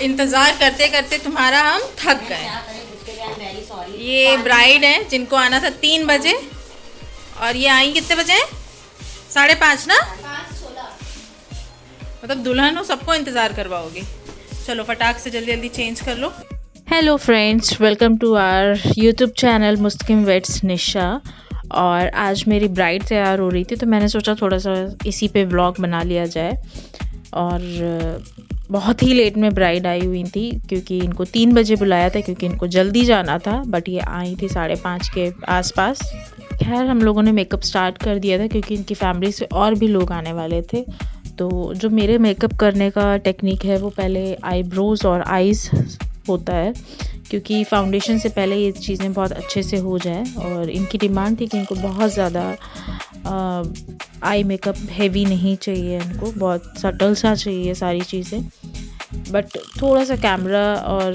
इंतज़ार करते करते तुम्हारा हम थक गए। ये ब्राइड है जिनको आना था 3 बजे, और ये आई कितने बजे हैं? 5:30 ना। मतलब दुल्हन हो, सबको इंतज़ार करवाओगे। चलो फटाक से जल्दी जल्दी चेंज कर लो। Hello friends, welcome to our YouTube channel मुस्किन वेट्स निशा। और आज मेरी ब्राइड तैयार हो रही थी तो मैंने सोचा थोड़ा सा इसी पे व्लॉग बना लिया जाए। और बहुत ही लेट में ब्राइड आई हुई थी क्योंकि इनको 3 बजे बुलाया था, क्योंकि इनको जल्दी जाना था, बट ये आई थी 5:30 के आसपास। खैर हम लोगों ने मेकअप स्टार्ट कर दिया था क्योंकि इनकी फैमिली से और भी लोग आने वाले थे। तो जो मेरे मेकअप करने का टेक्निक है वो पहले आईब्रोज़ और आईज़ होता है, क्योंकि फाउंडेशन से पहले ये चीज़ें बहुत अच्छे से हो जाएं। और इनकी डिमांड थी कि इनको बहुत ज़्यादा आई मेकअप हेवी नहीं चाहिए, इनको बहुत सटल सा चाहिए सारी चीज़ें। बट थोड़ा सा कैमरा और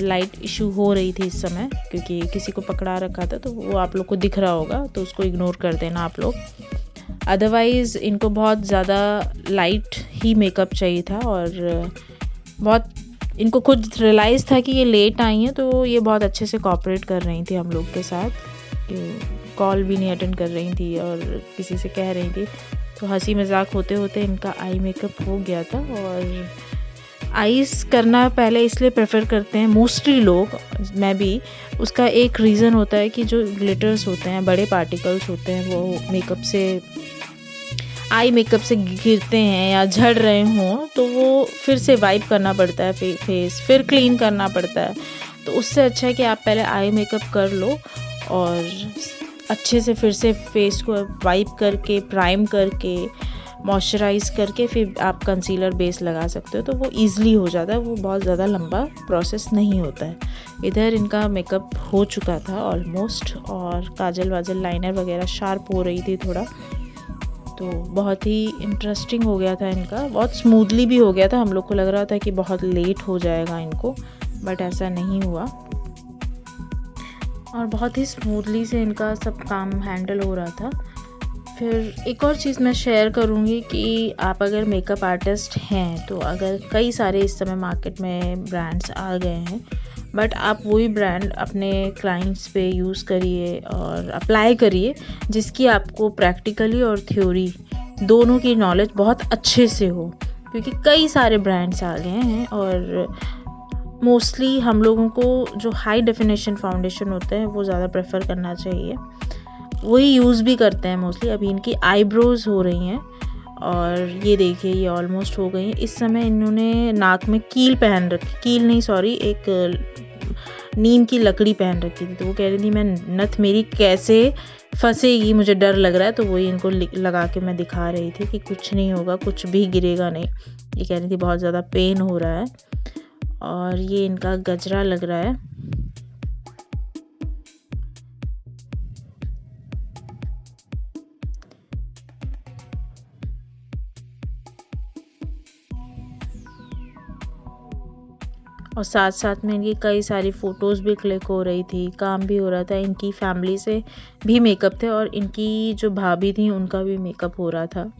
लाइट इशू हो रही थी इस समय, क्योंकि किसी को पकड़ा रखा था, तो वो आप लोग को दिख रहा होगा, तो उसको इग्नोर कर देना आप लोग। अदरवाइज़ इनको बहुत ज़्यादा लाइट ही मेकअप चाहिए था। और बहुत इनको खुद रियलाइज़ था कि ये लेट आई हैं, तो ये बहुत अच्छे से कोऑपरेट कर रही थी हम लोग के साथ। कॉल भी नहीं अटेंड कर रही थी और किसी से कह रही थी, तो हंसी मजाक होते होते इनका आई मेकअप हो गया था। और आईज़ करना पहले इसलिए प्रेफर करते हैं मोस्टली लोग, मैं भी। उसका एक रीज़न होता है कि जो ग्लिटर्स होते हैं, बड़े पार्टिकल्स होते हैं, वो मेकअप से आई मेकअप से गिरते हैं या झड़ रहे हों, तो वो फिर से वाइप करना पड़ता है फेस, फिर क्लीन करना पड़ता है। तो उससे अच्छा है कि आप पहले आई मेकअप कर लो और अच्छे से फिर से फेस को वाइप करके, प्राइम करके, मॉइस्चराइज़ करके फिर आप कंसीलर बेस लगा सकते हो। तो वो ईज़िली हो जाता है, वो बहुत ज़्यादा लंबा प्रोसेस नहीं होता है। इधर इनका मेकअप हो चुका था ऑलमोस्ट, और काजल वाजल लाइनर वगैरह शार्प हो रही थी थोड़ा। तो बहुत ही इंटरेस्टिंग हो गया था इनका, बहुत स्मूथली भी हो गया था। हम लोग को लग रहा था कि बहुत लेट हो जाएगा इनको, बट ऐसा नहीं हुआ, और बहुत ही स्मूथली से इनका सब काम हैंडल हो रहा था। फिर एक और चीज़ मैं शेयर करूँगी कि आप अगर मेकअप आर्टिस्ट हैं, तो अगर कई सारे इस समय मार्केट में ब्रांड्स आ गए हैं, बट आप वही ब्रांड अपने क्लाइंट्स पे यूज़ करिए और अप्लाई करिए जिसकी आपको प्रैक्टिकली और थ्योरी दोनों की नॉलेज बहुत अच्छे से हो। क्योंकि कई सारे ब्रांड्स आ गए हैं और मोस्टली हम लोगों को जो हाई डेफिनेशन फाउंडेशन होते हैं वो ज़्यादा प्रेफर करना चाहिए, वही यूज़ भी करते हैं मोस्टली। अभी इनकी आईब्रोज़ हो रही हैं और ये देखिए ये ऑलमोस्ट हो गई। इस समय इन्होंने नाक में कील पहन रखी, कील नहीं सॉरी, एक नीम की लकड़ी पहन रखी थी। तो वो कह रही थी मैं नथ मेरी कैसे फंसेगी, मुझे डर लग रहा है। तो वही इनको लगा के मैं दिखा रही थी कि कुछ नहीं होगा, कुछ भी गिरेगा नहीं। ये कह रही थी बहुत ज़्यादा पेन हो रहा है। और ये इनका गजरा लग रहा है। और साथ साथ में इनकी कई सारी फ़ोटोज़ भी क्लिक हो रही थी, काम भी हो रहा था। इनकी फैमिली से भी मेकअप थे और इनकी जो भाभी थी उनका भी मेकअप हो रहा था।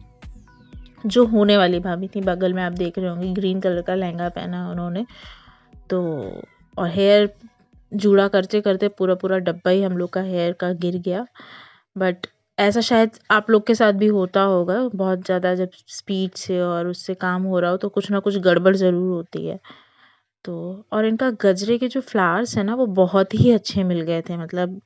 जो होने वाली भाभी थी, बगल में आप देख रहे होंगे ग्रीन कलर का लहंगा पहना उन्होंने। तो और हेयर जूड़ा करते करते पूरा पूरा डब्बा ही हम लोग का हेयर का गिर गया। बट ऐसा शायद आप लोग के साथ भी होता होगा, बहुत ज़्यादा जब स्पीड से और उससे काम हो रहा हो तो कुछ ना कुछ गड़बड़ ज़रूर होती है। तो और इनका गजरे के जो फ्लावर्स हैं ना, वो बहुत ही अच्छे मिल गए थे। मतलब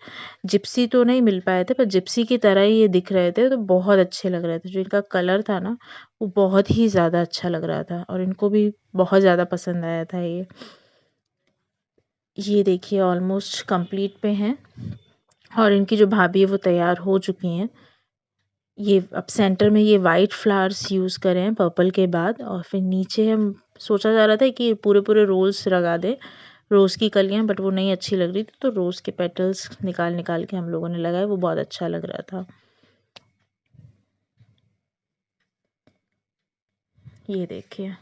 जिप्सी तो नहीं मिल पाए थे, पर जिप्सी की तरह ही ये दिख रहे थे, तो बहुत अच्छे लग रहे थे। जो इनका कलर था ना, वो बहुत ही ज़्यादा अच्छा लग रहा था और इनको भी बहुत ज़्यादा पसंद आया था ये देखिए ऑलमोस्ट कंप्लीट पे हैं और इनकी जो भाभी है वो तैयार हो चुकी हैं। ये अब सेंटर में ये वाइट फ्लावर्स यूज़ करें हैं पर्पल के बाद, और फिर नीचे हम सोचा जा रहा था कि पूरे पूरे रोज़ लगा दें, रोज़ की कलियां, बट वो नहीं अच्छी लग रही थी, तो रोज़ के पेटल्स निकाल निकाल के हम लोगों ने लगाए, वो बहुत अच्छा लग रहा था। ये देखिए।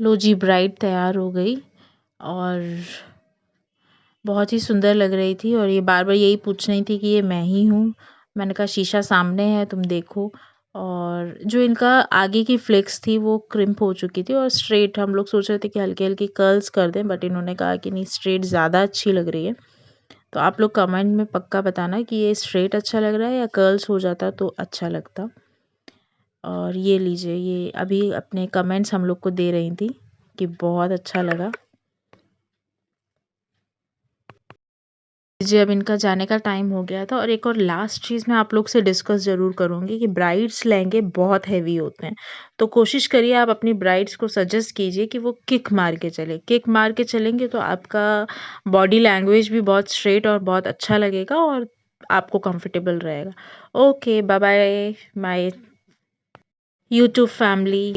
लो जी, ब्राइड तैयार हो गई और बहुत ही सुंदर लग रही थी और ये बार बार यही पूछ रही थी कि ये मैं ही हूँ। मैंने कहा शीशा सामने है, तुम देखो। और जो इनका आगे की फ्लेक्स थी वो क्रिम्प हो चुकी थी और स्ट्रेट हम लोग सोच रहे थे कि हल्की हल्की कर्ल्स कर दें, बट इन्होंने कहा कि नहीं, स्ट्रेट ज़्यादा अच्छी लग रही है। तो आप लोग कमेंट में पक्का बताना कि ये स्ट्रेट अच्छा लग रहा है या कर्ल्स हो जाता तो अच्छा लगता। और ये लीजिए, ये अभी अपने कमेंट्स हम लोग को दे रही थी कि बहुत अच्छा लगा। जी, अब इनका जाने का टाइम हो गया था और एक और लास्ट चीज़ मैं आप लोग से डिस्कस ज़रूर करूँगी कि ब्राइड्स लहंगे बहुत हेवी होते हैं। तो कोशिश करिए आप अपनी ब्राइड्स को सजेस्ट कीजिए कि वो किक मार के चले। किक मार के चलेंगे तो आपका बॉडी लैंग्वेज भी बहुत स्ट्रेट और बहुत अच्छा लगेगा और आपको कंफर्टेबल रहेगा। Okay, bye bye my YouTube family.